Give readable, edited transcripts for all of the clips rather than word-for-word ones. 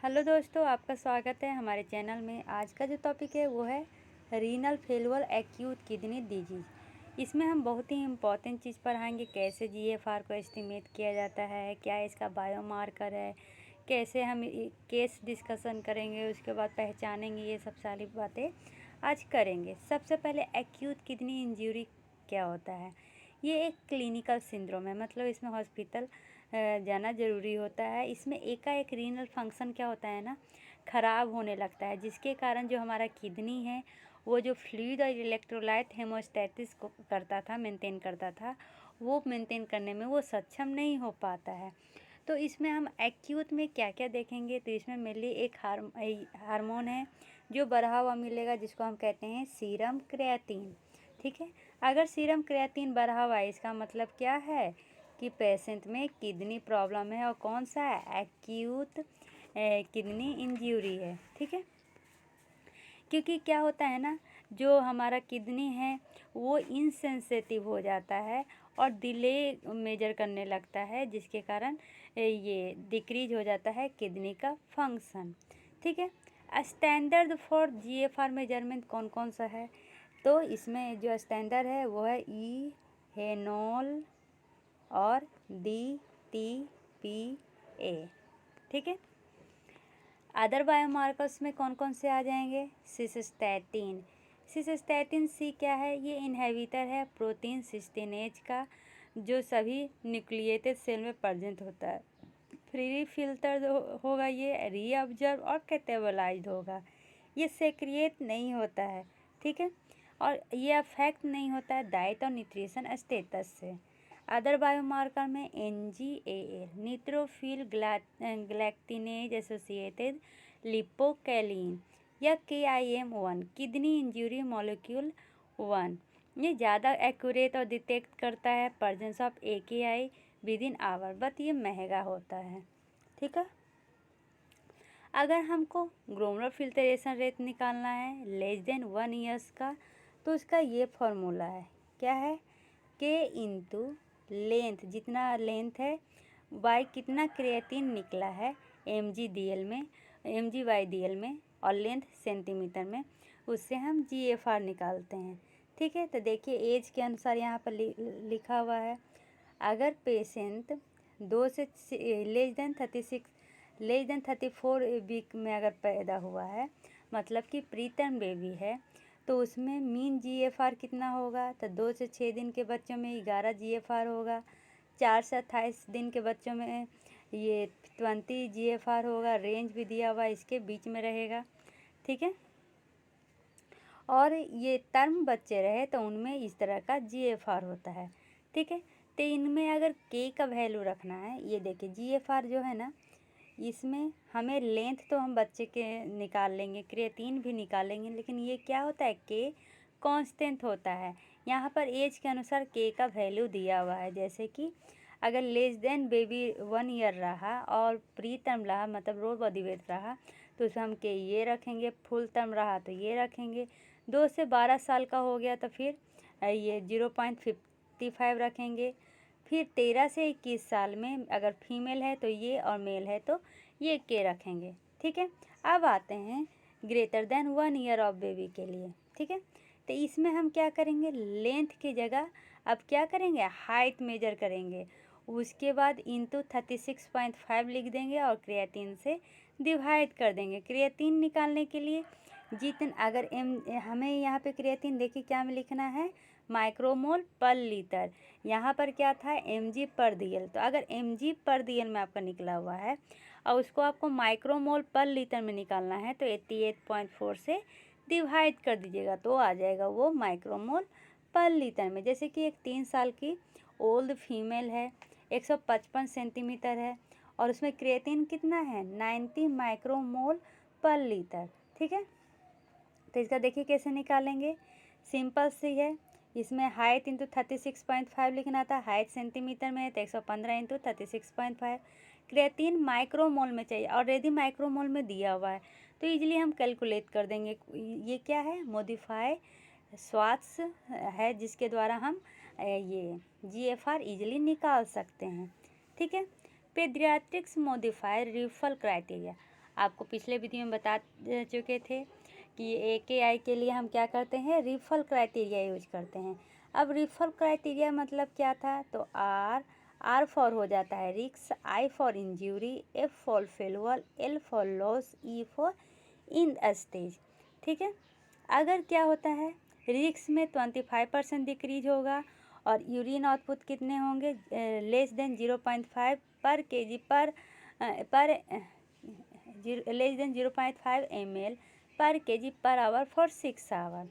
Hello दोस्तों, आपका स्वागत है हमारे चैनल में। आज का जो टॉपिक है वो है renal failure acute kidney disease. इसमें हम बहुत ही इम्पॉर्टेंट चीज़ पढ़ाएंगे, कैसे जीएफआर को एस्टिमेट किया जाता है, क्या इसका बायोमार्कर है, कैसे हम केस डिस्कशन करेंगे, उसके बाद पहचानेंगे। ये सब सारी बातें आज करेंगे। सबसे पहले एक्यूट किडनी इंजरी क्या होता है। ये एक क्लिनिकल सिंड्रोम है, मतलब इसमें हॉस्पिटल जाना ज़रूरी होता है। इसमें एकाएक रीनल फंक्शन क्या होता है ना, ख़राब होने लगता है, जिसके कारण जो हमारा किडनी है वो जो फ्लूइड और इलेक्ट्रोलाइट हेमोस्टेसिस को करता था, मेंटेन करता था, वो मेंटेन करने में वो सक्षम नहीं हो पाता है। तो इसमें हम एक्यूट में क्या क्या देखेंगे, तो इसमें मेनली एक हार्मोन है जो बढ़ा हुआ मिलेगा, जिसको हम कहते हैं सीरम क्रिएटिन। ठीक है, अगर सीरम क्रिएटिन बढ़ा हुआ है, इसका मतलब क्या है कि पेशेंट में किडनी प्रॉब्लम है, और कौन सा है, एक्यूट किडनी इंजरी है। ठीक है, क्योंकि क्या होता है ना, जो हमारा किडनी है वो इनसेंसिटिव हो जाता है और डिले मेजर करने लगता है, जिसके कारण ये डिक्रीज हो जाता है किडनी का फंक्शन। ठीक है, स्टैंडर्ड फॉर जीएफआर मेजरमेंट कौन कौन सा है, तो इसमें जो स्टैंडर्ड है वो है ई हेनोल और DTPA। ठीक है, अदर बायोमार्कर्स में कौन कौन से आ जाएंगे, सिस्टेटिन। सिस्टेटिन सी क्या है, ये इनहिबिटर है प्रोटीन सिस्टीनेज का, जो सभी न्यूक्लिएटेड सेल में प्रेजेंट होता है। फ्री फिल्टर होगा, ये रीअब्जर्व और कैटेबलाइज्ड होगा, ये सेक्रिएट नहीं होता है। ठीक है, और ये अफेक्ट नहीं होता है डाइट और न्यूट्रिशन स्टेटस से। अदर बायोमार्कर में NGAL न्यूट्रोफिल ग्लैक्टिनेज एसोसिएटेड लिपोकैलिन या KIM1 किडनी इंजरी मॉलिक्यूल 1, ये ज़्यादा एक्यूरेट और डिटेक्ट करता है presence of AKI within hour, but ये महंगा होता है। ठीक है, अगर हमको ग्लोमेरुलर फिल्ट्रेशन रेट निकालना है लेस देन 1 ईयर्स का, तो उसका ये फॉर्मूला है, क्या है, K इंटू लेंथ, जितना लेंथ है बाई कितना क्रिएटिन निकला है mg/dl में, और लेंथ सेंटीमीटर में, उससे हम GFR निकालते हैं। ठीक है, तो देखिए एज के अनुसार यहाँ पर लिखा हुआ है, अगर पेशेंट 2 से लेस देन 34 वीक में अगर पैदा हुआ है, मतलब कि प्रीटर्म बेबी है, तो उसमें मीन GFR कितना होगा, तो 2 से 6 दिन के बच्चों में 11 GFR होगा, 4 से 28 दिन के बच्चों में ये 20 GFR होगा। रेंज भी दिया हुआ इसके बीच में रहेगा। ठीक है, और ये टर्म बच्चे रहे तो उनमें इस तरह का GFR होता है। ठीक है, तो इनमें अगर K का वैल्यू रखना है, ये देखिए GFR जो है ना, इसमें हमें लेंथ तो हम बच्चे के निकाल लेंगे, क्रिएटिन भी निकालेंगे, लेकिन ये क्या होता है, K कांस्टेंट होता है। यहाँ पर एज के अनुसार K का वैल्यू दिया हुआ है, जैसे कि अगर लेस देन बेबी 1 ईयर रहा और प्री टर्म रहा, मतलब रो बॉडी वेट रहा, तो उसमें हम K ये रखेंगे, फुल टर्म रहा तो ये रखेंगे। 2 से 12 साल का हो गया तो फिर ये 0.55 रखेंगे। फिर 13 से 21 साल में अगर फीमेल है तो ये, और मेल है तो ये K रखेंगे। ठीक है, अब आते हैं greater than 1 year of baby के लिए। ठीक है, तो इसमें हम क्या करेंगे, लेंथ की जगह अब क्या करेंगे, हाइट मेजर करेंगे, उसके बाद इंटू 36.5 लिख देंगे और क्रिएटिन से डिवाइड कर देंगे। क्रिएटिन निकालने के लिए जितना, अगर हमें यहाँ पे क्रिएटिन देखिए क्या में लिखना है, माइक्रोमोल पर लीटर, यहाँ पर क्या था mg/dl, तो अगर mg/dl में आपका निकला हुआ है और उसको आपको माइक्रोमोल पर लीटर में निकालना है, तो 88.4 से डिवाइड कर दीजिएगा, तो आ जाएगा वो माइक्रोमोल पर लीटर में। जैसे कि एक 3 साल की ओल्ड फीमेल है, 155 सेंटीमीटर है, और उसमें क्रिएटिन कितना है, 90 माइक्रोमोल पर लीटर। ठीक है, तो इसका देखिए कैसे निकालेंगे, सिंपल सी है। इसमें हाइट इंटू 36.5 लिखना था, हाइट सेंटीमीटर में है तो 115 इंटू 36.5। क्रिएटिन माइक्रोमोल में चाहिए, ऑलरेडी माइक्रोमोल में दिया हुआ है, तो इजीली हम कैलकुलेट कर देंगे। ये क्या है, मॉडिफाई स्वाट्स है, जिसके द्वारा हम ये GFR इजीली निकाल सकते हैं। ठीक है, पेडियाट्रिक्स मॉडिफायर रिफल क्राइटेरिया, आपको पिछले वीडियो में बता चुके थे कि AKI के लिए हम क्या करते हैं, रिफल क्राइटेरिया यूज करते हैं। अब रिफल क्राइटेरिया मतलब क्या था, तो R फॉर हो जाता है रिक्स, I for injury, F for failure, L for loss, E for in stage. ठीक है, अगर क्या होता है, रिक्स में 25% डिक्रीज होगा और यूरिन आउटपुट कितने होंगे, लेस देन 0.5 पर केजी पर लेस देन 0.5 ml पर केजी पर आवर फॉर 6 आवर।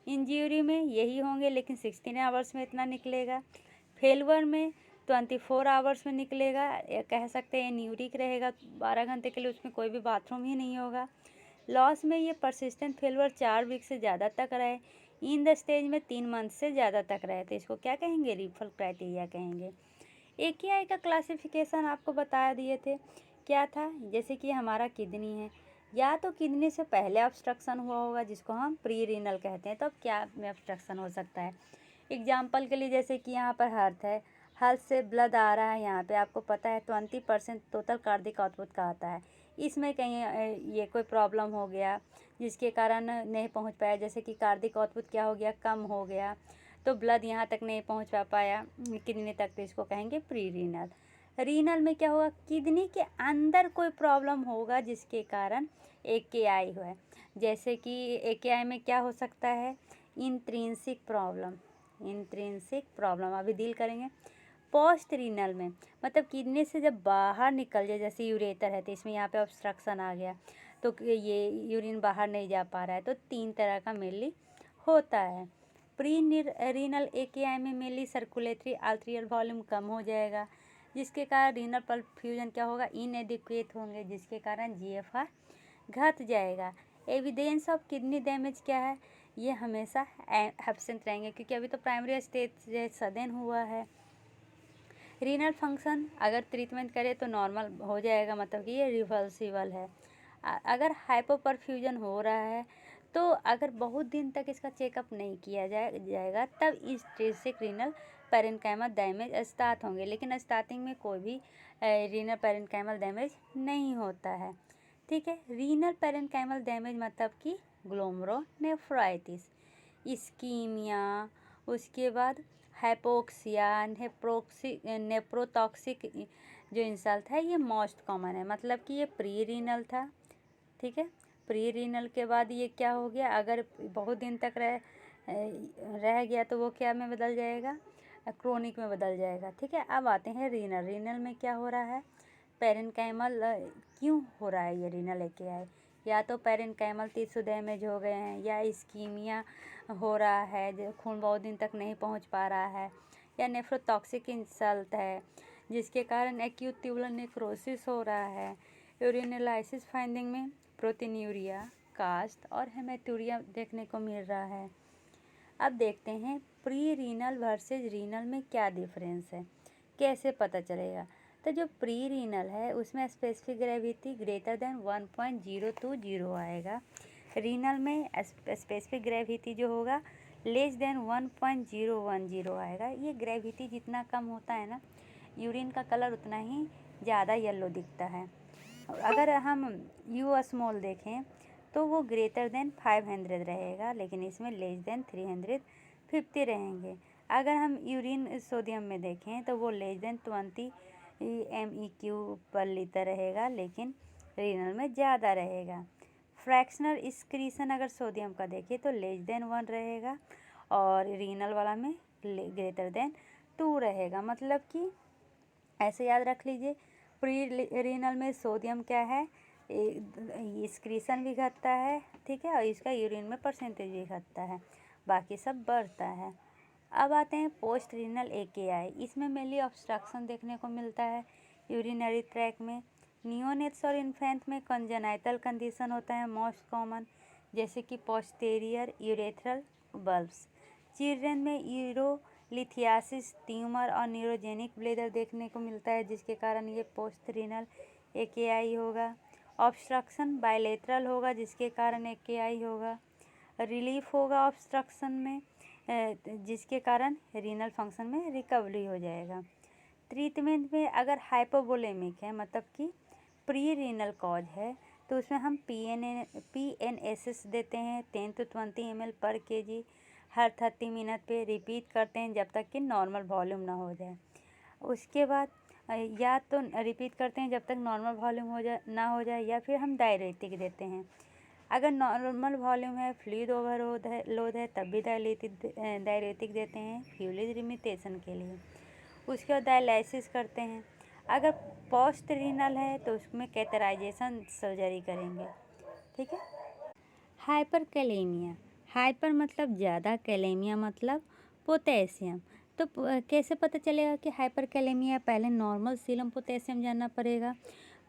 इंजरी में यही होंगे लेकिन 16 आवर्स में इतना निकलेगा। फेलवर में 24 आवर्स में निकलेगा, या कह सकते हैं न्यूरिक रहेगा 12 घंटे के लिए, उसमें कोई भी बाथरूम ही नहीं होगा। लॉस में ये परसिस्टेंट फेलवर 4 वीक से ज़्यादा तक रहे, इन द स्टेज में 3 मंथ से ज़्यादा तक रहे, तो इसको क्या कहेंगे, रिफल क्राइटेरिया कहेंगे। AKI का क्लासिफिकेशन आपको बता दिए थे, क्या था, जैसे कि हमारा किडनी है, या तो किडनी से पहले ऑब्स्ट्रक्शन हुआ होगा जिसको हम प्री रीनल कहते हैं, तो अब क्या में ऑब्स्ट्रक्शन हो सकता है। एग्जाम्पल के लिए जैसे कि यहाँ पर हार्ट है, हार्ट से ब्लड आ रहा है, यहाँ पे आपको पता है 20% टोटल कार्डिक आउटपुट का आता है, इसमें कहीं ये कोई प्रॉब्लम हो गया जिसके कारण नहीं पहुँच पाया, जैसे कि कार्डिक आउटपुट क्या हो गया, कम हो गया, तो ब्लड यहाँ तक नहीं पहुँच पाया किडनी तक, तो इसको कहेंगे प्री रीनल। रीनल में क्या होगा, किडनी के अंदर कोई प्रॉब्लम होगा जिसके कारण AKI हुआ है, जैसे कि AKI में क्या हो सकता है, इंट्रिंसिक प्रॉब्लम अभी डील करेंगे। पोस्ट रीनल में मतलब किडनी से जब बाहर निकल जाए, जैसे यूरेटर है तो इसमें यहाँ पे ऑब्स्ट्रक्शन आ गया, तो ये यूरिन बाहर नहीं जा पा रहा है, तो 3 तरह का मेनली होता है। प्री रीनल AKI में मेनली सर्कुलेटरी आर्टेरियल वॉल्यूम कम हो जाएगा, जिसके कारण रीनल परफ्यूजन क्या होगा, इनएडिक्वेट होंगे, जिसके कारण GFR घट जाएगा। एविडेंस ऑफ किडनी डैमेज क्या है, ये हमेशा एब्सेंट रहेंगे, क्योंकि अभी तो प्राइमरी स्टेज सडन हुआ है। रीनल फंक्शन अगर ट्रीटमेंट करे तो नॉर्मल हो जाएगा, मतलब कि ये रिवर्सिबल है। अगर हाइपोपरफ्यूजन हो रहा है तो अगर बहुत दिन तक इसका चेकअप नहीं किया जाएगा तब इस ट्रिंसिक रीनल पैरेन्काइमल डैमेज स्टार्ट होंगे, लेकिन स्टार्टिंग में कोई भी रीनल पैरेन्काइमल डैमेज नहीं होता है। ठीक है, रीनल पैरेन्काइमल डैमेज मतलब कि ग्लोमेरुलोनेफ्राइटिस, इस्कीमिया, उसके बाद हाइपोक्सिया, नेप्रोटॉक्सिक जो इंसल्ट है ये मोस्ट कॉमन है, मतलब कि ये प्री रीनल था। ठीक है, प्री रीनल के बाद ये क्या हो गया, अगर बहुत दिन तक रह गया तो वो क्या में बदल जाएगा, क्रोनिक में बदल जाएगा। ठीक है, अब आते हैं रीनल में क्या हो रहा है, पैरेन्काइमल क्यों हो रहा है ये रीनल AKI, या तो पैरेन्काइमल टिश्यू डैमेज हो गए हैं, या इस्कीमिया हो रहा है, जो खून बहुत दिन तक नहीं पहुंच पा रहा है, या नेफ्रोटॉक्सिक इंसल्ट है जिसके कारण एक्यूट ट्यूबुलर नेक्रोसिस हो रहा है। यूरिनलाइसिस फाइंडिंग में प्रोटीनूरिया, कास्ट और हेमेटूरिया देखने को मिल रहा है। अब देखते हैं प्री रीनल वर्सेज रीनल में क्या डिफरेंस है, कैसे पता चलेगा। तो जो प्री रीनल है उसमें स्पेसिफिक ग्रेविटी ग्रेटर देन 1.020 आएगा, रीनल में स्पेसिफिक ग्रेविटी जो होगा लेस देन 1.010 आएगा। ये ग्रेविटी जितना कम होता है ना, यूरिन का कलर उतना ही ज़्यादा येलो दिखता है। अगर हम U स्मॉल देखें तो वो ग्रेटर देन 500 रहेगा, लेकिन इसमें लेस देन 350 रहेंगे। अगर हम यूरिन सोडियम में देखें तो वो लेस देन 20 MEQ पर लीटर रहेगा, लेकिन रीनल में ज़्यादा रहेगा। फ्रैक्शनल एक्सक्रीशन अगर सोडियम का देखें तो लेस देन 1 रहेगा, और रीनल वाला में ग्रेटर देन 2 रहेगा। मतलब कि ऐसे याद रख लीजिए, प्री रीनल में सोडियम क्या है, एक्सक्रीशन भी घटता है, ठीक है, और इसका यूरिन में परसेंटेज भी घटता है, बाकी सब बढ़ता है। अब आते हैं पोस्ट रीनल AKI, इसमें मेनली ऑब्स्ट्रक्शन देखने को मिलता है यूरिनरी ट्रैक में। नियोनेट्स और इन्फेंट में कंजेनाइटल कंडीशन होता है मोस्ट कॉमन, जैसे कि पोस्टेरियर यूरेथ्रल बल्ब्स। चिल्ड्रन में यूरोलिथियासिस, ट्यूमर और न्यूरोजेनिक ब्लेडर देखने को मिलता है, जिसके कारण ये पोस्ट रीनल AKI होगा। ऑब्स्ट्रक्शन बायलेटरल होगा, जिसके कारण AKI होगा। रिलीफ होगा ऑब्स्ट्रक्शन में, जिसके कारण रीनल फंक्शन में रिकवरी हो जाएगा। ट्रीटमेंट में अगर हाइपोवोलेमिक है, मतलब कि प्री रीनल कॉज है, तो उसमें हम PNSS देते हैं 10 to 20 ml पर kg हर 30 मिनट पे रिपीट करते हैं जब तक कि नॉर्मल वॉल्यूम ना हो जाए। उसके बाद या तो रिपीट करते हैं जब तक नॉर्मल वॉल्यूम ना हो जाए, या फिर हम डायरेटिक देते हैं। अगर नॉर्मल वॉल्यूम है, फ्लूइड ओवरलोड है, तब भी डायरेटिक देते हैं फ्लूइड लिमिटेशन के लिए। उसके बाद डायलिसिस करते हैं। अगर पोस्ट रीनल है तो उसमें कैथेटराइजेशन सर्जरी करेंगे। ठीक है। हाइपर कैलेमिया, हाइपर मतलब ज़्यादा, कैलेमिया मतलब पोटेशियम। तो कैसे पता चलेगा कि हाइपर कैलेमिया? पहले नॉर्मल सीरम पोटेशियम जानना पड़ेगा।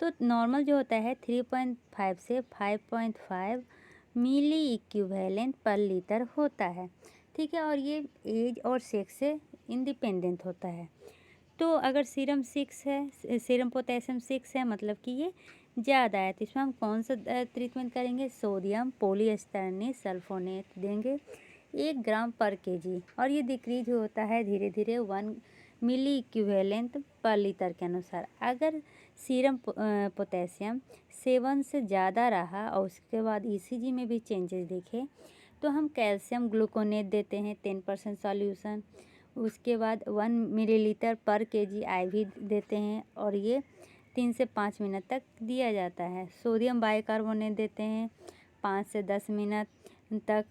तो नॉर्मल जो होता है 3.5 से 5.5 मिली इक्विवेलेंट पर लीटर होता है। ठीक है, और ये एज और सेक्स से इंडिपेंडेंट होता है। तो अगर सीरम 6 है, सीरम पोटेशियम 6 है, मतलब कि ये ज़्यादा है, तो इसमें हम कौन सा ट्रीटमेंट करेंगे? सोडियम पॉलीएस्टरनी सल्फोनेट देंगे 1 ग्राम पर केजी, और ये डिक्रीज होता है धीरे धीरे 1 मिली इक्विवेलेंट पर लीटर के अनुसार। अगर सीरम पोटेशियम 7 से ज़्यादा रहा और उसके बाद ECG में भी चेंजेस दिखे, तो हम कैल्शियम ग्लूकोनेट देते हैं 10% सॉल्यूशन। उसके बाद 1 मिलीलीटर पर केजी IV देते हैं, और ये 3 से 5 मिनट तक दिया जाता है। सोडियम बाइकार्बोनेट देते हैं 5 से 10 मिनट तक।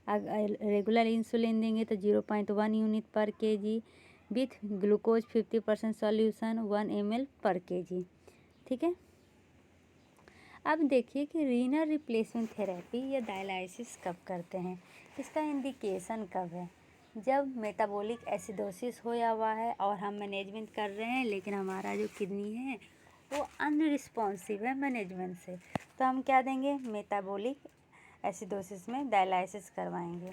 अगर रेगुलर इंसुलिन देंगे तो 0.1 यूनिट पर KG with glucose 50% solution 1 ml पर केजी। ठीक है। अब देखिए कि रीनल रिप्लेसमेंट थेरेपी या डायलिसिस कब करते हैं, इसका इंडिकेशन कब है? जब मेटाबॉलिक एसिडोसिस होया हुआ है और हम मैनेजमेंट कर रहे हैं, लेकिन हमारा जो किडनी है वो अनरिस्पॉन्सिव है मैनेजमेंट से, तो हम क्या देंगे? मेटाबॉलिक एसिडोसिस में डायलिसिस करवाएंगे।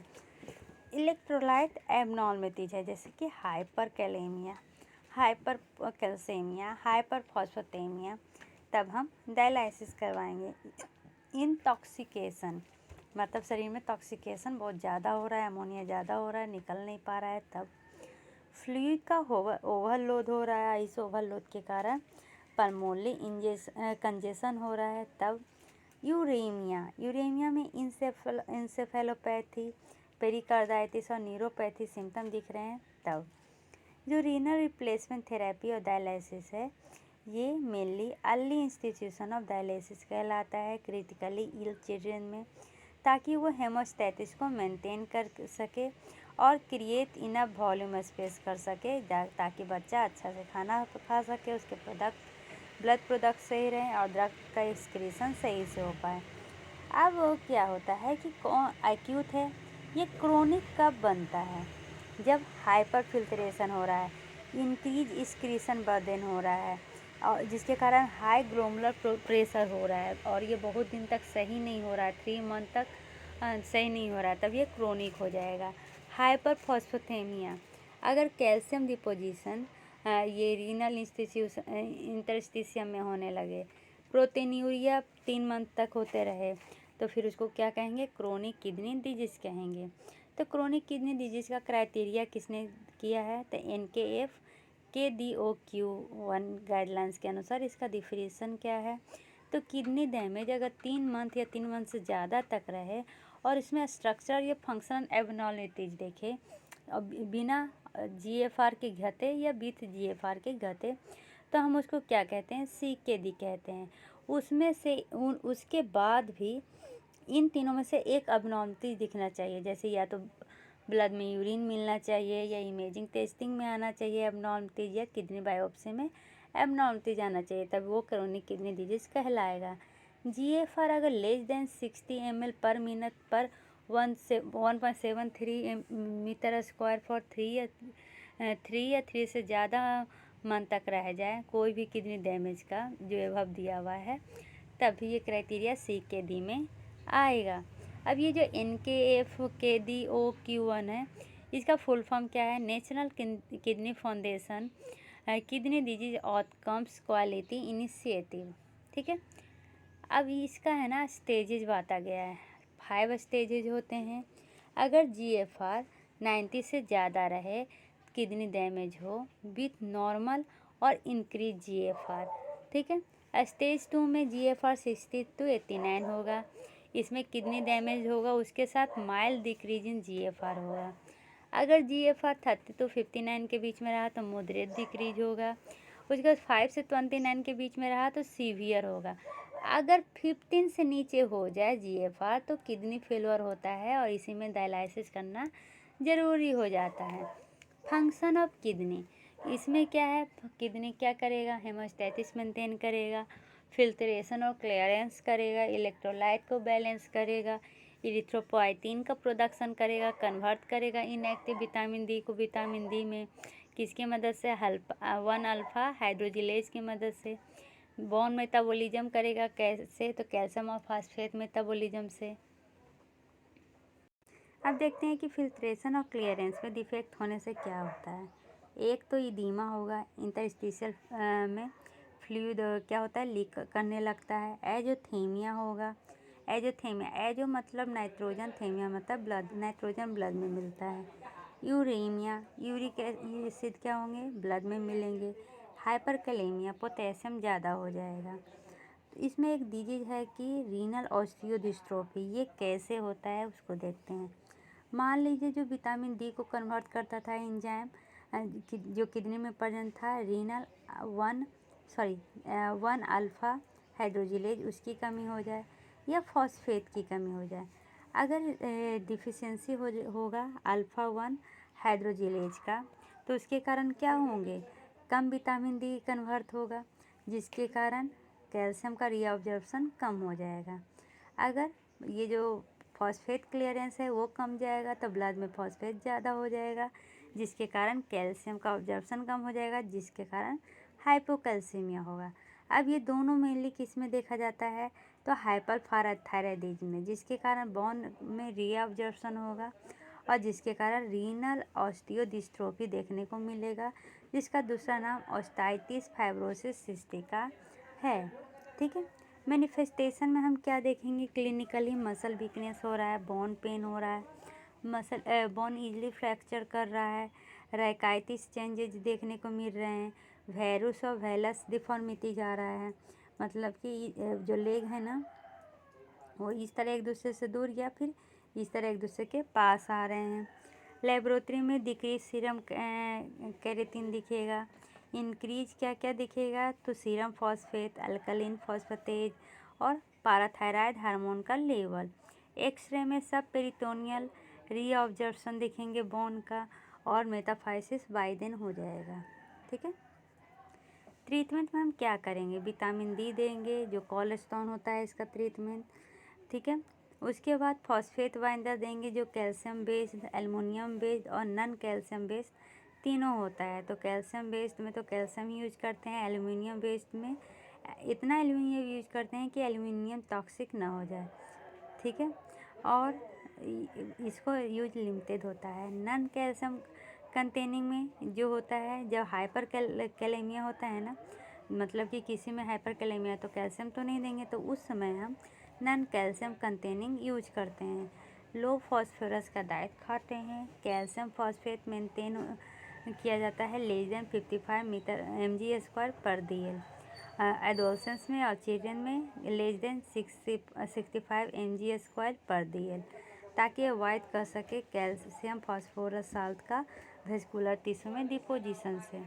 इलेक्ट्रोलाइट एबनॉर्मलिटीज है, जैसे कि हाइपर कैलेमिया, हाइपर कैल्सेमिया, हाइपर फॉस्फेटेमिया, तब हम डायलिसिस करवाएंगे। इंटॉक्सिकेशन मतलब शरीर में टॉक्सिकेशन बहुत ज़्यादा हो रहा है, अमोनिया ज़्यादा हो रहा है, निकल नहीं पा रहा है, तब फ्लूइड का ओवरलोड हो रहा है, इस ओवरलोड के कारण पल्मोनरी कंजेशन हो रहा है, तब यूरेमिया, यूरेमिया में इंसेफेलोपैथी, पेरिकार्डाइटिस और न्यूरोपैथी सिम्टम दिख रहे हैं, तब जो रीनल रिप्लेसमेंट थेरेपी और डायलिसिस है, ये mainly early institution of dialysis कहलाता है क्रिटिकली इल चिल्ड्रन में, ताकि वो हेमोस्टेटिस को मेंटेन कर सके और क्रिएट इनफ वॉल्यूम स्पेस कर सके, ताकि बच्चा अच्छा से खाना खा सके, उसके ब्लड प्रोडक्ट सही रहें और ड्रग का एक्सक्रीशन सही से हो पाए। अब क्या होता है कि एक्यूट है, ये क्रोनिक कब बनता है? जब हाइपर फिल्ट्रेशन हो रहा है, इंक्रीज एक्सक्रीशन बर्डन हो रहा है, और जिसके कारण हाई ग्लोमुलर प्रेशर हो रहा है और ये बहुत दिन तक सही नहीं हो रहा है, 3 मंथ तक सही नहीं हो रहा है, तब ये क्रोनिक हो जाएगा। हाइपर फॉस्फेटेमिया, अगर कैल्शियम डिपोजिशन ये रीनल इंटरस्टिशियम में होने लगे, प्रोटीनूरिया 3 मंथ तक होते रहे, तो फिर उसको क्या कहेंगे? क्रोनिक किडनी डिजीज़ कहेंगे। तो क्रोनिक किडनी डिजीज़ का क्राइटेरिया किसने किया है? तो NKF KDOQ1 गाइडलाइंस के अनुसार इसका डिफिनेशन क्या है? तो किडनी डैमेज अगर 3 मंथ या 3 मंथ से ज़्यादा तक रहे और इसमें स्ट्रक्चर या फंक्शनल एबनॉर्मलिटीज देखे बिना GFR के घटे या विथ GFR के घटे, तो हम उसको क्या कहते हैं? CKD कहते हैं। उसमें से उसके बाद भी इन तीनों में से एक एबनॉर्मलिटी दिखना चाहिए, जैसे या तो ब्लड में यूरिन मिलना चाहिए, या इमेजिंग टेस्टिंग में आना चाहिए एबनॉर्मलिटीज, या किडनी बायोप्सी में एबनॉर्मलिटीज आना चाहिए, तब वो क्रोनिक किडनी डिजीज़ कहलाएगा। GFR अगर लेस देन 60 ml पर मिनट पर 1.73 मीटर स्क्वायर फॉर 3 या 3 से ज़्यादा मंथ तक रह जाए कोई भी किडनी डैमेज का जो एभव दिया हुआ है, तभी ये क्राइटेरिया CKD में आएगा। अब ये जो NKF KDOQ1 है, इसका फुल फॉर्म क्या है? National kidney foundation kidney disease outcomes quality initiative. ठीक है। अब इसका है ना स्टेजेज बांटा गया है, 5 स्टेजेज होते हैं। अगर GFR 90 से ज़्यादा रहे, किडनी डैमेज हो विथ नॉर्मल और इंक्रीज GFR, ठीक है, स्टेज 2 में GFR 60 to 89 होगा। इसमें किडनी डैमेज होगा, उसके साथ माइल्ड डिक्रीज इन GFR होगा। अगर GFR 30 to 59 के बीच में रहा तो मॉडरेट डिक्रीज होगा। उसके बाद 5 से 29 के बीच में रहा तो सीवियर होगा। अगर 15 से नीचे हो जाए GFR तो किडनी फेलियर होता है और इसी में डायलिसिस करना ज़रूरी हो जाता है। फंक्शन ऑफ किडनी, इसमें क्या है, किडनी क्या करेगा, हेमोस्टेसिस मेंटेन करेगा, फिल्ट्रेशन और क्लियरेंस करेगा, इलेक्ट्रोलाइट को बैलेंस करेगा, इरिथ्रोपोइटीन का प्रोडक्शन करेगा, कन्वर्ट करेगा इनएक्टिव विटामिन डी को विटामिन डी में, किसकी मदद से, 1 अल्फा हाइड्रोजिलेज की मदद से। बोन मेटाबॉलिज्म करेगा कैसे, तो कैल्शियम और फास्फेट मेटाबॉलिज्म से। अब देखते हैं कि फिल्ट्रेशन और क्लियरेंस में डिफेक्ट होने से क्या होता है। एक तो इदीमा होगा, इंटरस्टिशियल में फ्लूइड क्या होता है, लीक करने लगता है। एजोथेमिया होगा, एजो मतलब नाइट्रोजन, थेमिया मतलब ब्लड, नाइट्रोजन ब्लड में मिलता है। यूरेमिया, यूरिक एसिड क्या होंगे, ब्लड में मिलेंगे। हाइपरकैलेमिया, पोटेशियम ज़्यादा हो जाएगा। इसमें एक डिजीज है कि रीनल ऑस्टियोडिस्ट्रोफी, ये कैसे होता है उसको देखते हैं। मान लीजिए जो विटामिन डी को कन्वर्ट करता था एंजाइम जो किडनी में प्रेजेंट था, रीनल 1 अल्फा हाइड्रोजिलेज, उसकी कमी हो जाए या फॉस्फेट की कमी हो जाए। अगर डिफिशियंसी होगा अल्फा 1 हाइड्रोजिलेज का, तो उसके कारण क्या होंगे, कम विटामिन डी कन्वर्ट होगा, जिसके कारण कैल्शियम का रीअब्जॉर्प्शन कम हो जाएगा। अगर ये जो फॉस्फेट क्लियरेंस है वो कम जाएगा तो ब्लड में फॉस्फेट ज़्यादा हो जाएगा, जिसके कारण कैल्शियम का ऑब्जॉर्प्शन कम हो जाएगा, जिसके कारण हाइपोकैल्सीमिया होगा। अब ये दोनों मेनली किस में देखा जाता है, तो हाइपरथायराइडिज्म में, जिसके कारण बोन में रीअब्जॉर्प्शन होगा और जिसके कारण रीनल ऑस्टियोडिस्ट्रोफी देखने को मिलेगा, जिसका दूसरा नाम ऑस्टाइटिस फाइब्रोसिस सिस्टिका है। ठीक है, मैनिफेस्टेशन में हम क्या देखेंगे, क्लिनिकली मसल वीकनेस हो रहा है, बोन पेन हो रहा है, बोन इजीली फ्रैक्चर कर रहा है, राइकाइटिस चेंजेज देखने को मिल रहे हैं, वेरुस और वेलस डिफॉर्मिटी जा रहा है, मतलब कि जो लेग है ना वो इस तरह एक दूसरे से दूर या फिर इस तरह एक दूसरे के पास आ रहे हैं। लेबोरेटरी में डिक्रीज सीरम केराटिन दिखेगा, इंक्रीज क्या क्या दिखेगा, तो सीरम फॉस्फेट, अल्कलीन फॉस्फेटेज और पाराथायराइड हार्मोन का लेवल। एक्सरे में सब पेरिटोनियल रीअब्जॉर्प्शन दिखेंगे बोन का और मेटाफाइसिस बाय दिन हो जाएगा। ठीक है, ट्रीटमेंट में हम क्या करेंगे, विटामिन डी देंगे, जो कोलेस्ट्रॉल होता है इसका ट्रीटमेंट। ठीक है, उसके बाद फॉस्फेट बाइंडर देंगे जो कैल्शियम बेस्ड, एल्युमिनियम बेस्ड और नॉन कैल्शियम बेस्ड तीनों होता है। तो कैल्शियम बेस्ड में तो कैल्शियम यूज करते हैं, एल्युमिनियम बेस्ड में इतना एल्युमिनियम यूज करते हैं कि एल्युमिनियम टॉक्सिक ना हो जाए। ठीक है, और इसको यूज लिमिटेड होता है। नॉन कैल्शियम कंटेनिंग में जो होता है, जब हाइपर कैलेमिया होता है ना, मतलब कि किसी में हाइपर कैलेमिया तो कैल्शियम तो नहीं देंगे, तो उस समय हम नॉन कैल्शियम कंटेनिंग यूज करते हैं। लो फॉस्फोरस का डाइट खाते हैं, कैल्शियम फॉस्फेट मेंटेन किया जाता है लेस देन 55 mg² पर DL। एडोलसेंस में और चिल्ड्रन में लेस देन 65 mg² पर DL, ताकि अवॉइड कर सके कैल्शियम फॉस्फोरस साल्ट का वेस्कुलर टिश्यू में डिपोजिशन से।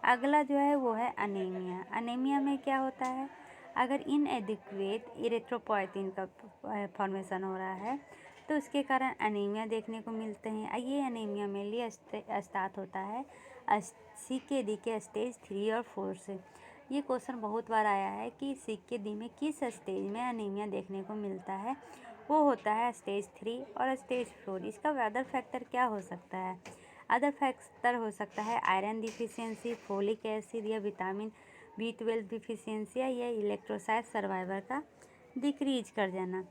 अगला जो है वो है अनीमिया। अनीमिया में क्या होता है, अगर इनएडिक्वेट इरिथ्रोपोइटीन का फॉर्मेशन हो रहा है तो उसके कारण अनीमिया देखने को मिलते हैं। ये अनीमिया में लिए स्टार्ट होता है CKD के स्टेज 3 और 4 से। ये क्वेश्चन बहुत बार आया है कि CKD में किस स्टेज में अनीमिया देखने को मिलता है, वो होता है स्टेज 3 और स्टेज 4। इसका अदर फैक्टर क्या हो सकता है, अदर फैक्टर हो सकता है आयरन डिफिशियंसी, फोलिक एसिड या विटामिन B12 डिफिशियंसी या इलेक्ट्रोसाइट सर्वाइवर का डिक्रीज कर जाना।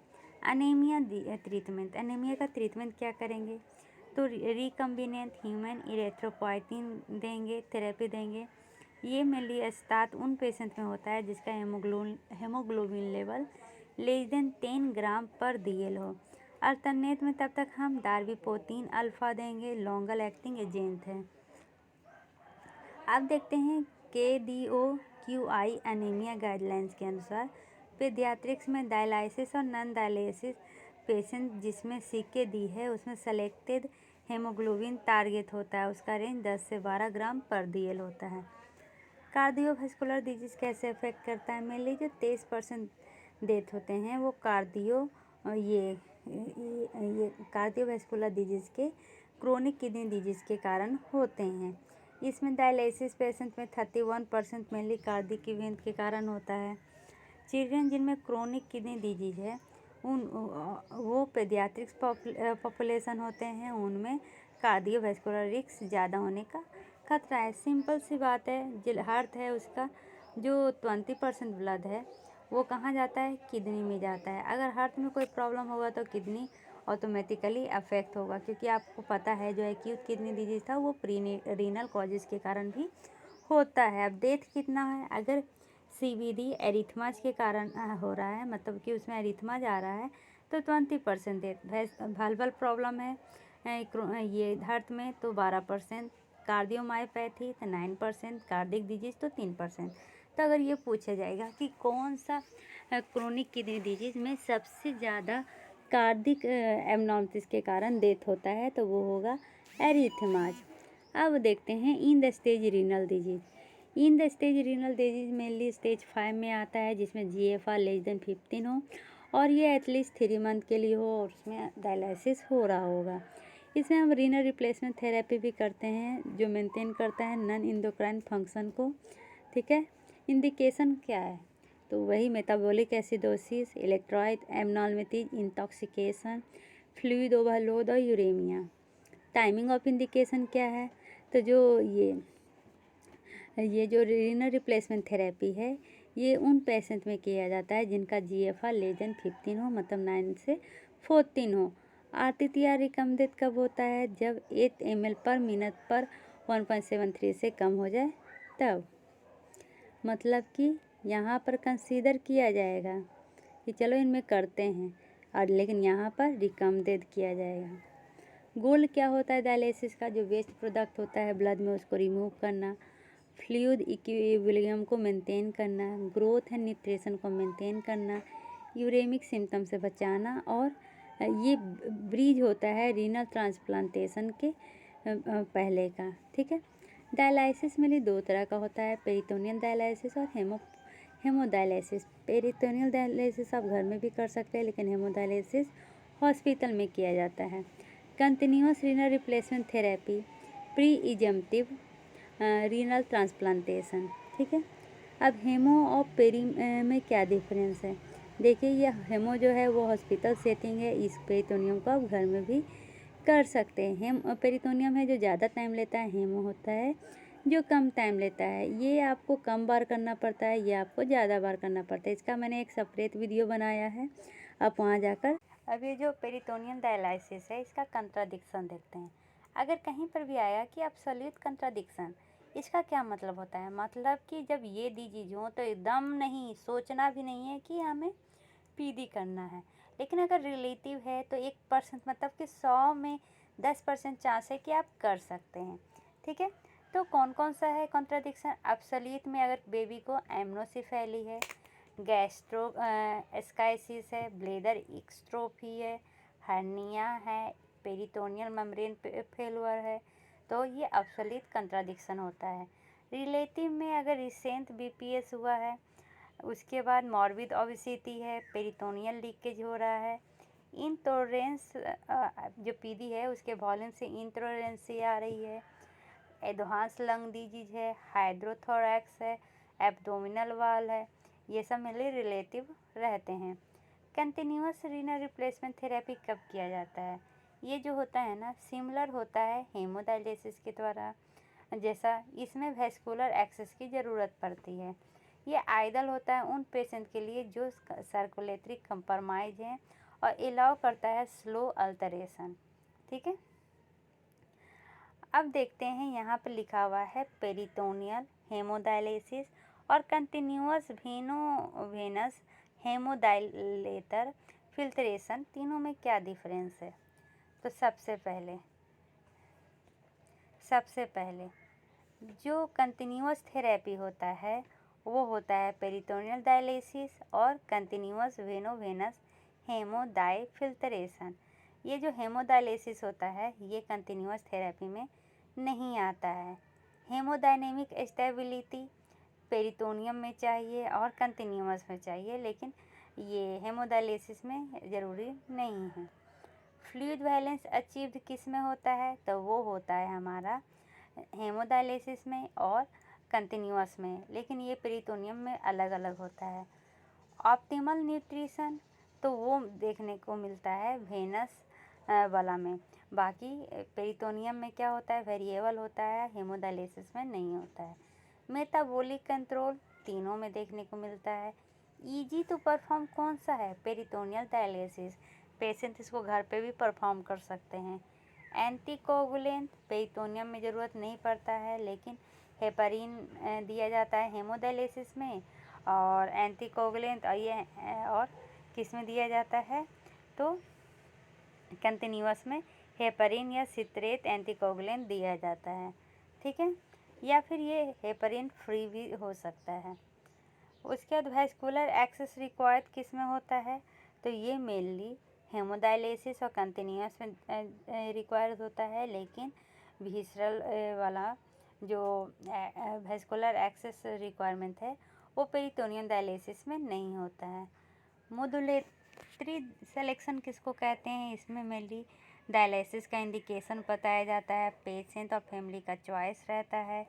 अनीमिया ट्रीटमेंट, अनीमिया का ट्रीटमेंट क्या करेंगे, तो रिकम्बिनेंट ह्यूमन इरेथ्रोपोइटीन देंगे, थेरेपी देंगे। ये मेनली स्टार्ट उन पेशेंट में होता है जिसका हेमोग्लोबिन लेवल लेस देन 10 ग्राम पर DL हो। अल्टरनेट में तब तक हम डार्बिपोटिन अल्फा देंगे, लॉन्गर एक्टिंग एजेंट है। अब देखते हैं KDO AQI एनीमिया गाइडलाइंस के अनुसार पीडियाट्रिक्स में डायलिसिस और नॉन डायलिसिस पेशेंट जिसमें सीके दी है उसमें सेलेक्टेड हेमोग्लोबिन टारगेट होता है, उसका रेंज 10 से 12 ग्राम पर DL होता है। कार्डियोवास्कुलर डिजीज़ कैसे अफेक्ट करता है? मेनली जो 23% डेथ होते हैं वो कार्डियोवास्कुलर डिजीज़ के क्रोनिक किडनी डिजीज़ के कारण होते हैं। इसमें डायलिसिस पेशेंट में 31% मेनली कार्डियक इवेंट के कारण होता है। चिल्ड्रन जिनमें क्रोनिक किडनी डिजीज़ है वो पेडियाट्रिक्स पॉपुलेशन होते हैं, उनमें कार्डियोवास्कुलर रिस्क ज़्यादा होने का खतरा है। सिंपल सी बात है, जो हार्ट है उसका जो 20% ब्लड है वो कहाँ जाता है? किडनी में जाता है। अगर हार्ट में कोई प्रॉब्लम होगा तो किडनी ऑटोमेटिकली अफेक्ट होगा, क्योंकि आपको पता है जो एक्यूट किडनी डिजीज़ था वो रीनल कॉजेज़ के कारण भी होता है। अब डेथ कितना है? अगर CVD एरिथमाज के कारण हो रहा है, मतलब कि उसमें एरिथमाज आ रहा है, तो 20% डेथ। वाल्वल प्रॉब्लम है ये हार्ट में तो 12%, कार्डियोमायोपैथी तो 9%, कार्डियक डिजीज़ तो 3%। तो अगर ये पूछा जाएगा कि कौन सा क्रोनिक किडनी डिजीज़ में सबसे ज़्यादा कार्डिक एबनॉर्मलिटीज़ के कारण डेथ होता है, तो वो होगा एरिथमाज। अब देखते हैं in the stage renal disease. In the stage renal disease mainly stage 5 में आता है, जिसमें GFR लेस देन 15 हो और ये एटलीस्ट 3 मंथ के लिए हो और उसमें डायलिसिस हो रहा होगा। इसमें हम रीनल रिप्लेसमेंट थेरेपी भी करते हैं जो मेंटेन करता है नॉन इंडोक्राइन फंक्शन को। ठीक है, इंडिकेशन क्या है? तो वही metabolic acidosis, electrolyte abnormalities, intoxication, fluid overload और यूरेमिया। टाइमिंग ऑफ इंडिकेशन क्या है? तो जो ये जो रीनल रिप्लेसमेंट थेरेपी है ये उन पेशेंट में किया जाता है जिनका GFR लेस देन 15 हो, मतलब 9 से 14 हो। RTTR रिकमेंडेड कब होता है? जब 8 ml पर मिनट पर 1.73 से कम हो जाए तब। मतलब कि यहाँ पर कंसीडर किया जाएगा कि चलो इनमें करते हैं और लेकिन यहाँ पर रिकमेंडेड किया जाएगा। गोल क्या होता है डायलिसिस का? जो वेस्ट प्रोडक्ट होता है ब्लड में उसको रिमूव करना, फ्लूइड इक्विलिब्रियम को मेंटेन करना, ग्रोथ एंड न्यूट्रिशन को मेंटेन करना, यूरेमिक सिम्टम से बचाना, और ये ब्रिज होता है रीनल ट्रांसप्लांटेशन के पहले का। ठीक है, डायलिसिस में 2 तरह का होता है, पेरिटोनियल डायलिसिस और हेमोडायलिसिस। पेरिटोनियल डायलिसिस आप घर में भी कर सकते हैं, लेकिन हेमोडायलिसिस हॉस्पिटल में किया जाता है। Continuous renal replacement therapy, preemptive renal transplantation. ठीक है, अब हेमो और पेरी में क्या डिफरेंस है? देखिए, ये हेमो जो है वो हॉस्पिटल सेटिंग है, इस पेरिटोनियम को आप घर में भी कर सकते हैं। पेरिटोनियम है जो ज़्यादा टाइम लेता है, हेमो होता है जो कम टाइम लेता है। ये आपको कम बार करना पड़ता है, ये आपको ज़्यादा बार करना पड़ता है। इसका मैंने एक सेपरेट वीडियो बनाया है, आप वहाँ जाकर। अब ये जो पेरिटोनियल डायलिसिस है इसका कंट्राडिक्शन देखते हैं। अगर कहीं पर भी आया कि एब्सोल्यूट कंट्राडिक्शन, इसका क्या मतलब होता है? मतलब कि जब ये डिजीज हो तो एकदम नहीं, सोचना भी नहीं है कि हमें PD करना है। लेकिन अगर रिलेटिव है तो 1%, मतलब कि 100 में 10% चांस है कि आप कर सकते हैं। ठीक है, तो कौन कौन सा है कॉन्ट्राडिक्शन? एब्सोल्यूट में अगर बेबी को एमनोसेफेली है, गैस्ट्रो एस्काइसिस है, ब्लेडर एक्स्ट्रोफी है, हर्निया है, पेरिटोनियल मेम्ब्रेन फेलुअर है, तो ये एब्सोल्यूट कंट्राडिक्शन होता है। रिलेटिव में अगर रिसेंट BPS हुआ है, उसके बाद मॉर्बिड ओबेसिटी है, पेरिटोनियल लीकेज हो रहा है, इंटॉलरेंस जो PD है उसके वॉल्यूम से इंटॉलरेंसी आ रही है, एडवांस लंग डिजीज है, हाइड्रोथोरैक्स है, एब्डोमिनल वाल है, ये सब मेनली रिलेटिव रहते हैं। कंटिन्यूअस रीनल रिप्लेसमेंट थेरेपी कब किया जाता है? ये जो होता है ना, सिमिलर होता है हेमोडायलिसिस के द्वारा जैसा, इसमें वैस्कुलर एक्सेस की ज़रूरत पड़ती है। ये आइडियल होता है उन पेशेंट के लिए जो सर्कुलेटरी कंप्रोमाइज हैं और अलाउ करता है स्लो अल्टरेशन। ठीक है, अब देखते हैं यहाँ पर लिखा हुआ है पेरिटोनियल हेमोडायलिसिस और कंटिन्यूअस वेनस हेमोडायलेटर फिल्ट्रेशन, तीनों में क्या डिफरेंस है? तो सबसे पहले जो कंटिन्यूअस थेरेपी होता है वो होता है पेरिटोनियल डायलिसिस और कंटिन्यूअस वेनोवेनस हेमोडाइफिल्ट्रेशन। ये जो हेमोडायलिसिस होता है ये कंटिन्यूअस थेरेपी में नहीं आता है। हेमोडायनेमिक स्टेबिलिटी पेरिटोनियम में चाहिए और कंटिन्यूअस में चाहिए, लेकिन ये हेमोडायलिसिस में ज़रूरी नहीं है। फ्लूइड बैलेंस अचीव्ड किस में होता है? तो वो होता है हमारा हेमोडायलिसिस में और कंटिन्यूअस में, लेकिन ये पेरिटोनियम में अलग अलग होता है। ऑप्टिमल न्यूट्रिशन तो वो देखने को मिलता है वेनस वाला में, बाकी पेरिटोनियम में क्या होता है, वेरिएबल होता है, हेमोडायलिसिस में नहीं होता है। मेटाबॉलिक कंट्रोल तीनों में देखने को मिलता है। ईजी टू परफॉर्म कौन सा है? Peritoneal dialysis. पेशेंट इसको घर पे भी परफॉर्म कर सकते हैं। एंटीकोगुलेंट पेरिटोनियम में ज़रूरत नहीं पड़ता है, लेकिन हेपरिन दिया जाता है हेमोडायलिसिस में, और एंटीकोगुलेंट और किस में दिया जाता है? तो कंटिन्यूअस में हेपरिन या सिट्रेट एंटीकोगुलेंट दिया जाता है, ठीक है, या फिर ये हेपरिन फ्री भी हो सकता है। उसके बाद वैस्कुलर एक्सेस रिक्वायर्ड किस में होता है? तो ये मेनली हेमोडायलिसिस और कंटिन्यूअस में रिक्वायर्ड होता है, लेकिन विसरल वाला जो वैस्कुलर एक्सेस रिक्वायरमेंट है वो पेरिटोनियल डायलिसिस में नहीं होता है। मोडुलेटरी सिलेक्शन किसको कहते हैं? इसमें मेनली डायलिसिस का इंडिकेशन बताया जाता है, पेशेंट और फैमिली का चॉइस रहता है,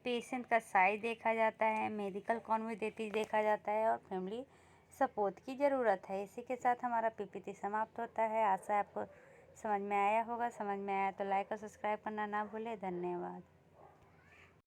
पेशेंट का साइज देखा जाता है, मेडिकल कॉन्विडेटिव देखा जाता है और फैमिली सपोर्ट की ज़रूरत है। इसी के साथ हमारा पीपीटी समाप्त होता है। आशा है आपको समझ में आया होगा। समझ में आया तो लाइक और सब्सक्राइब करना ना भूलें। धन्यवाद।